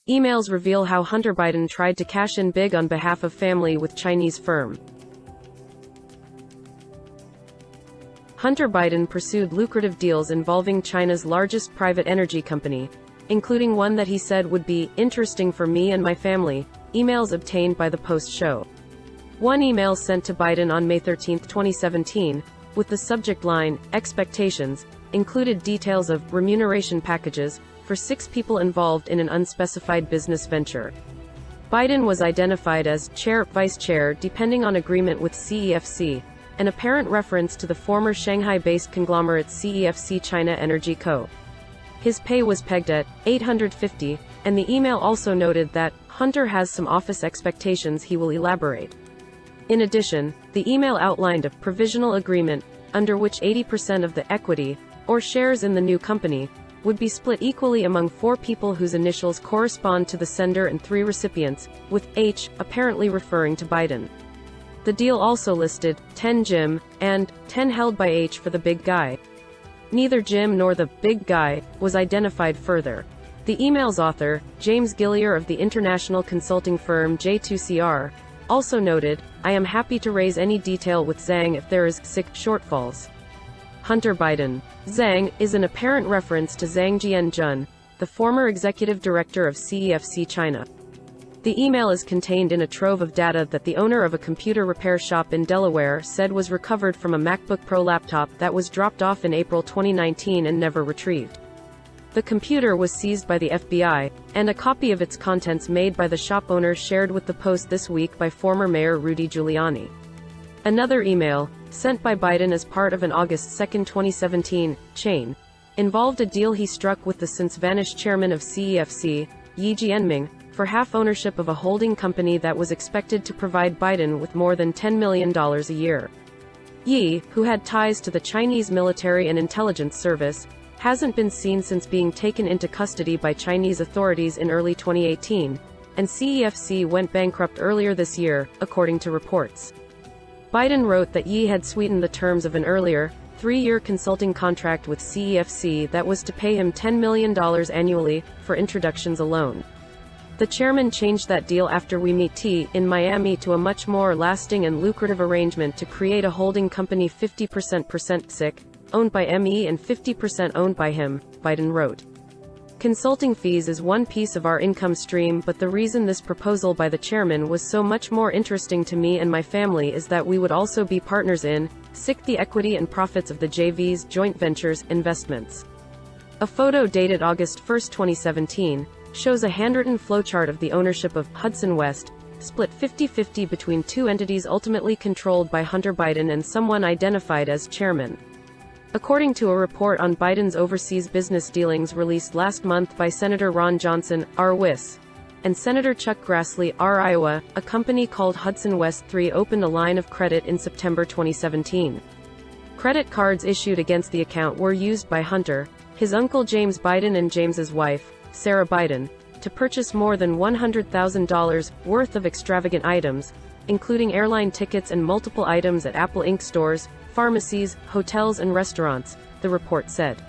Emails reveal how Hunter Biden tried to cash in big on behalf of family with Chinese firm. Hunter Biden pursued lucrative deals involving China's largest private energy company, including one that he said would be interesting for me and my family, emails obtained by the Post show. One email sent to Biden on May 13, 2017, with the subject line, expectations, included details of remuneration packages for 6 people involved in an unspecified business venture. Biden was identified as chair, vice chair depending on agreement with CEFC, an apparent reference to the former Shanghai-based conglomerate CEFC China Energy Co. His pay was pegged at $850, and the email also noted that Hunter has some office expectations he will elaborate. In addition, the email outlined a provisional agreement under which 80% of the equity, or shares in the new company, would be split equally among 4 people whose initials correspond to the sender and 3 recipients, with H apparently referring to Biden. The deal also listed 10 Jim and 10 held by H for the big guy. Neither Jim nor the big guy was identified further. The email's author, James Gillier of the international consulting firm J2CR, also noted, "I am happy to raise any detail with Zhang if there is shortfalls." Hunter Biden. Zhang is an apparent reference to Zhang Jianjun, the former executive director of CEFC China. The email is contained in a trove of data that the owner of a computer repair shop in Delaware said was recovered from a MacBook Pro laptop that was dropped off in April 2019 and never retrieved. The computer was seized by the FBI, and a copy of its contents made by the shop owner shared with the Post this week by former Mayor Rudy Giuliani. Another email, sent by Biden as part of an August 2, 2017, chain, involved a deal he struck with the since-vanished chairman of CEFC, Yi Jianming, for half ownership of a holding company that was expected to provide Biden with more than $10 million a year. Yi, who had ties to the Chinese military and intelligence service, hasn't been seen since being taken into custody by Chinese authorities in early 2018, and CEFC went bankrupt earlier this year, according to reports. Biden wrote that Yi had sweetened the terms of an earlier, 3-year consulting contract with CEFC that was to pay him $10 million annually for introductions alone. The chairman changed that deal after we meet T in Miami to a much more lasting and lucrative arrangement to create a holding company 50% SIC, owned by ME and 50% owned by him, Biden wrote. Consulting fees is one piece of our income stream, but the reason this proposal by the chairman was so much more interesting to me and my family is that we would also be partners in SIC, the equity and profits of the JV's joint ventures investments. A photo dated August 1, 2017, shows a handwritten flowchart of the ownership of Hudson West, split 50-50 between 2 entities ultimately controlled by Hunter Biden and someone identified as chairman. According to a report on Biden's overseas business dealings released last month by Senator Ron Johnson, R. and Senator Chuck Grassley, R. Iowa, a company called Hudson West 3 opened a line of credit in September 2017. Credit cards issued against the account were used by Hunter, his uncle James Biden and James's wife, Sarah Biden, to purchase more than $100,000 worth of extravagant items, including airline tickets and multiple items at Apple Inc. stores, pharmacies, hotels and restaurants, the report said.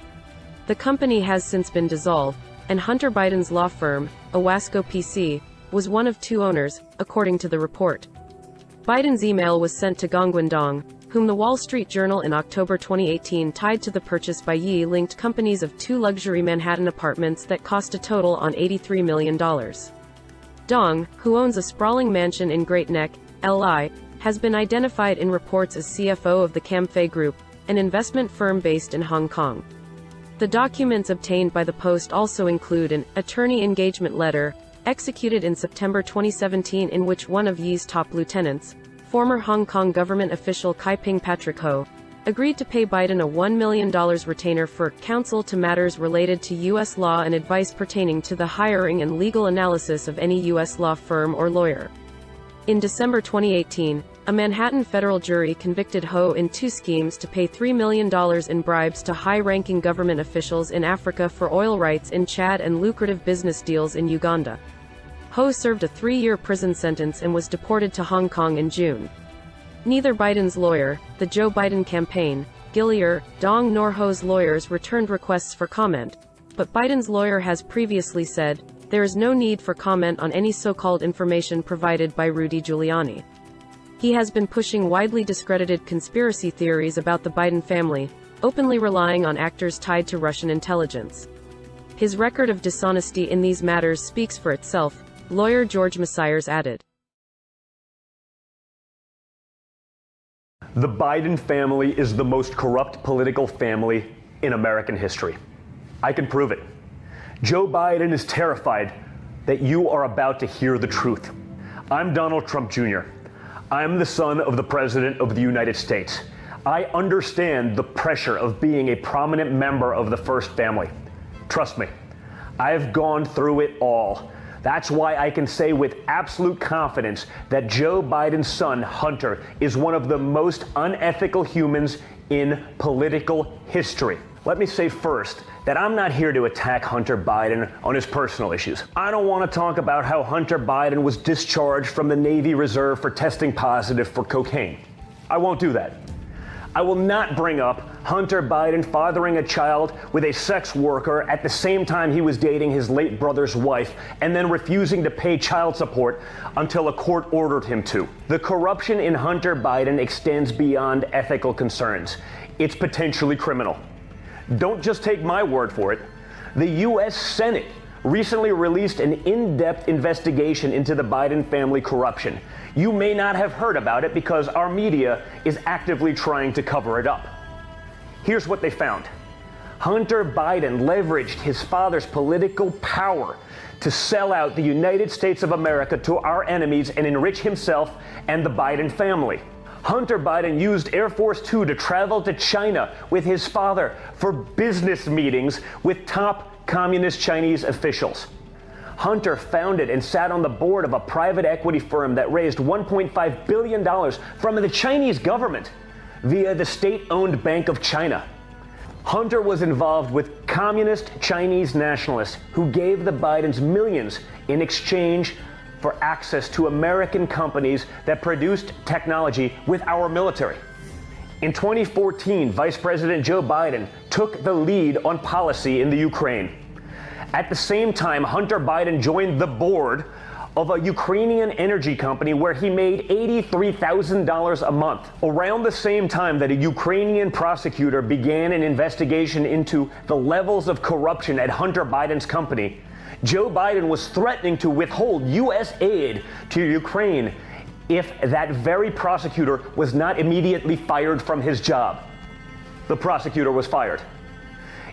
The company has since been dissolved, and Hunter Biden's law firm, Owasco PC, was one of 2 owners, according to the report. Biden's email was sent to Gongwen Dong, whom the Wall Street Journal in October 2018 tied to the purchase by Yi linked companies of 2 luxury Manhattan apartments that cost a total on $83 million. Dong, who owns a sprawling mansion in Great Neck, LI, has been identified in reports as CFO of the Camfei Group, an investment firm based in Hong Kong. The documents obtained by the Post also include an attorney engagement letter, executed in September 2017 in which one of Yi's top lieutenants, former Hong Kong government official Kai-Ping Patrick Ho, agreed to pay Biden a $1 million retainer for counsel to matters related to U.S. law and advice pertaining to the hiring and legal analysis of any U.S. law firm or lawyer. In December 2018, a Manhattan federal jury convicted Ho in 2 schemes to pay $3 million in bribes to high-ranking government officials in Africa for oil rights in Chad and lucrative business deals in Uganda. Ho served a 3-year prison sentence and was deported to Hong Kong in June. Neither Biden's lawyer, the Joe Biden campaign, Gillier, Dong nor Ho's lawyers returned requests for comment, but Biden's lawyer has previously said, There is no need for comment on any so-called information provided by Rudy Giuliani. He has been pushing widely discredited conspiracy theories about the Biden family, openly relying on actors tied to Russian intelligence. His record of dishonesty in these matters speaks for itself, lawyer George Messiers added. The Biden family is the most corrupt political family in American history. I can prove it. Joe Biden is terrified that you are about to hear the truth. I'm Donald Trump Jr. I'm the son of the President of the United States. I understand the pressure of being a prominent member of the First Family. Trust me, I've gone through it all. That's why I can say with absolute confidence that Joe Biden's son, Hunter, is one of the most unethical humans in political history. Let me say first that I'm not here to attack Hunter Biden on his personal issues. I don't want to talk about how Hunter Biden was discharged from the Navy Reserve for testing positive for cocaine. I won't do that. I will not bring up Hunter Biden fathering a child with a sex worker at the same time he was dating his late brother's wife and then refusing to pay child support until a court ordered him to. The corruption in Hunter Biden extends beyond ethical concerns. It's potentially criminal. Don't just take my word for it. The U.S. Senate recently released an in-depth investigation into the Biden family corruption. You may not have heard about it because our media is actively trying to cover it up. Here's what they found. Hunter Biden leveraged his father's political power to sell out the United States of America to our enemies and enrich himself and the Biden family. Hunter Biden used Air Force Two to travel to China with his father for business meetings with top communist Chinese officials. Hunter founded and sat on the board of a private equity firm that raised $1.5 billion from the Chinese government via the state-owned Bank of China. Hunter was involved with communist Chinese nationalists who gave the Bidens millions in exchange for access to American companies that produced technology with our military. In 2014, Vice President Joe Biden took the lead on policy in the Ukraine. At the same time, Hunter Biden joined the board of a Ukrainian energy company where he made $83,000 a month. Around the same time that a Ukrainian prosecutor began an investigation into the levels of corruption at Hunter Biden's company, Joe Biden was threatening to withhold U.S. aid to Ukraine if that very prosecutor was not immediately fired from his job. The prosecutor was fired.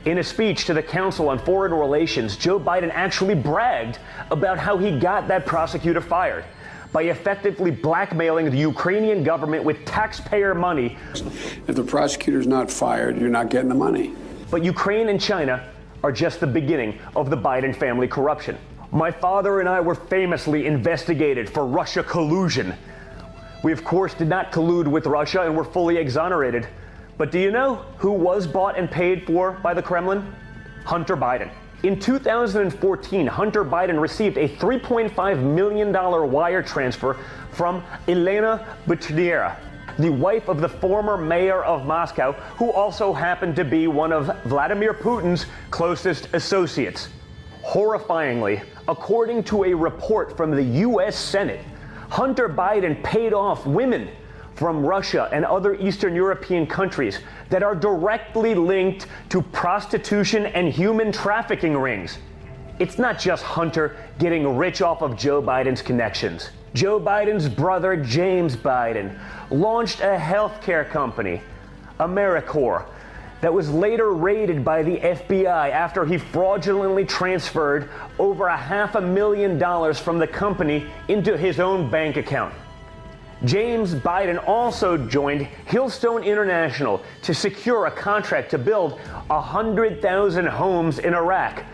In a speech to the Council on Foreign Relations, Joe Biden actually bragged about how he got that prosecutor fired by effectively blackmailing the Ukrainian government with taxpayer money. If the prosecutor's not fired, you're not getting the money. But Ukraine and China are just the beginning of the Biden family corruption. My father and I were famously investigated for Russia collusion. We, of course, did not collude with Russia and were fully exonerated. But do you know who was bought and paid for by the Kremlin? Hunter Biden. In 2014, Hunter Biden received a $3.5 million wire transfer from Elena Buchniera, the wife of the former mayor of Moscow, who also happened to be one of Vladimir Putin's closest associates. Horrifyingly, according to a report from the U.S. Senate, Hunter Biden paid off women from Russia and other Eastern European countries that are directly linked to prostitution and human trafficking rings. It's not just Hunter getting rich off of Joe Biden's connections. Joe Biden's brother, James Biden, launched a healthcare company, AmeriCorps, that was later raided by the FBI after he fraudulently transferred over $500,000 from the company into his own bank account. James Biden also joined Hillstone International to secure a contract to build 100,000 homes in Iraq.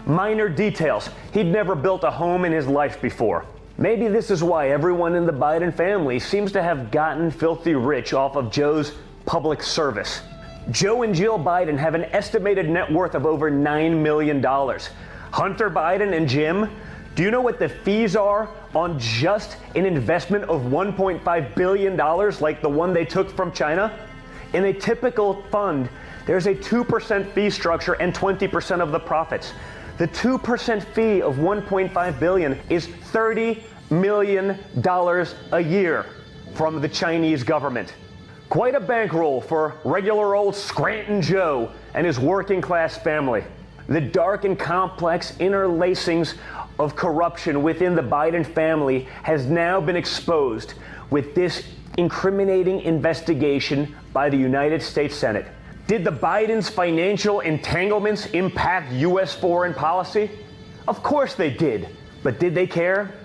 Minor details. He'd never built a home in his life before. Maybe this is why everyone in the Biden family seems to have gotten filthy rich off of Joe's public service. Joe and Jill Biden have an estimated net worth of over $9 million. Hunter Biden and Jim, do you know what the fees are on just an investment of $1.5 billion like the one they took from China? In a typical fund, there's a 2% fee structure and 20% of the profits. The 2% fee of $1.5 billion is $30 million a year from the Chinese government. Quite a bankroll for regular old Scranton Joe and his working class family. The dark and complex interlacings of corruption within the Biden family has now been exposed with this incriminating investigation by the United States Senate. Did the Bidens' financial entanglements impact U.S. foreign policy? Of course they did. But did they care?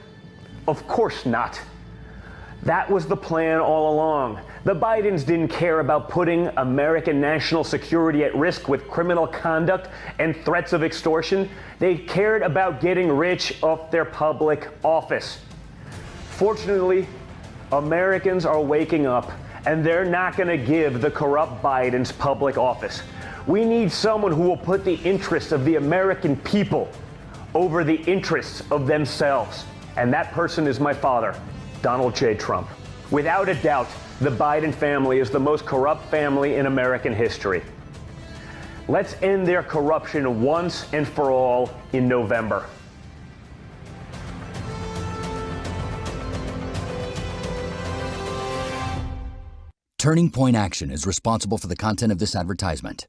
Of course not. That was the plan all along. The Bidens didn't care about putting American national security at risk with criminal conduct and threats of extortion. They cared about getting rich off their public office. Fortunately, Americans are waking up, and they're not going to give the corrupt Bidens public office. We need someone who will put the interests of the American people over the interests of themselves. And that person is my father, Donald J. Trump. Without a doubt, the Biden family is the most corrupt family in American history. Let's end their corruption once and for all in November. Turning Point Action is responsible for the content of this advertisement.